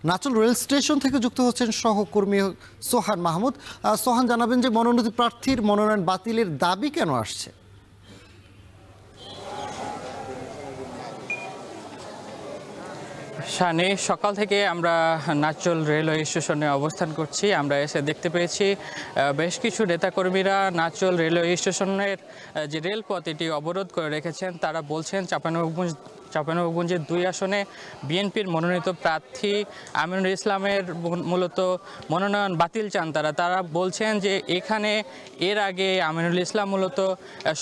নাচল rail station থেকে যুক্ত হচ্ছেন সহকর্মী সোহান মাহমুদ। সোহান, জানাবেন যে মনোনীত প্রার্থীর মনোনয়ন বাতিলের দাবি কেন আসছে? শানি, সকাল থেকে আমরা নাচল রেলওয়ে স্টেশনে অবস্থান করছি। আমরা এসে দেখতে পেয়েছি বেশ কিছু নেতাকর্মীরা নাচল রেলওয়ে স্টেশনের যে রেলপথ এটি অবরোধ করে রেখেছেন। তারা বলছেন চাঁপাইনবাবগঞ্জের 2 আসনে বিএনপির মনোনীত প্রার্থী আমিনুল ইসলামের মূলত মনোনয়ন বাতিল চান তারা বলছেন যে এখানে এর আগে আমিনুল ইসলাম মূলত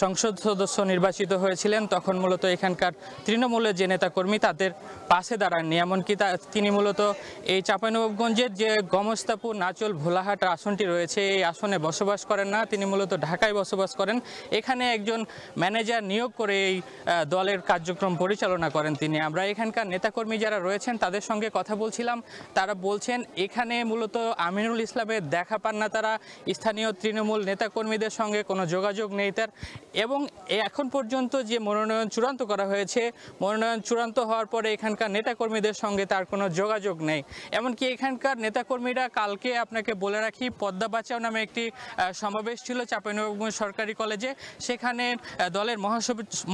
সংসদ সদস্য নির্বাচিত হয়েছিলেন, তখন মূলত এখানকার তৃণমূলের যে নেতাকর্মী তাদের পাশে দাঁড়াননি। এমনকি তিনি মূলত এই চাঁপাইনবাবগঞ্জের যে গমস্তাপুর নাচল ভোলাহাট আসনটি রয়েছে এই আসনে বসবাস করেন না, তিনি মূলত ঢাকায় বসবাস করেন। এখানে একজন ম্যানেজার নিয়োগ করে এই দলের কার্যক্রম পরিচালনা করেন তিনি। আমরা এখানকার নেতাকর্মী যারা রয়েছেন তাদের সঙ্গে কথা বলছিলাম। তারা বলছেন এখানে মূলত আমিনুল ইসলামের দেখা পান না তারা, স্থানীয় তৃণমূল নেতাকর্মীদের সঙ্গে কোনো যোগাযোগ নেই তার, এবং এখন পর্যন্ত যে মনোনয়ন চূড়ান্ত করা হয়েছে মনোনয়ন চূড়ান্ত হওয়ার পরে এখানকার নেতাকর্মীদের সঙ্গে তার কোনো যোগাযোগ নেই। এমনকি এখানকার নেতাকর্মীরা কালকে আপনাকে বলে রাখি পদ্মা বাঁচাও নামে একটি সমাবেশ ছিল চাঁপাইনবাবগঞ্জ সরকারি কলেজে, সেখানে দলের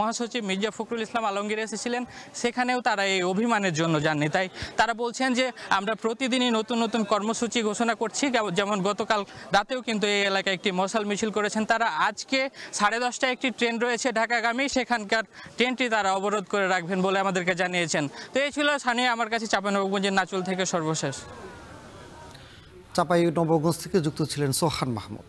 মহাসচিব মির্জা ফখরুল ইসলাম আলমগীর এসেছিলেন, সেখানেও তারা এই অভিমানের জন্য যাননি। তাই তারা বলছেন যে আমরা প্রতিদিনই নতুন নতুন কর্মসূচি ঘোষণা করছি, যেমন গতকাল রাতেও কিন্তু এই এলাকায় একটি মশাল মিছিল করেছেন তারা। আজকে 10:30টায় একটি ট্রেন রয়েছে ঢাকাগামী, সেখানকার ট্রেনটি তারা অবরোধ করে রাখবেন বলে আমাদেরকে জানিয়েছেন। তো এই ছিল স্থানীয় আমার কাছে চাঁপাইনবাবগঞ্জের নাচল থেকে সর্বশেষ। চাঁপাইনবাবগঞ্জ থেকে যুক্ত ছিলেন সোহান মাহমুদ।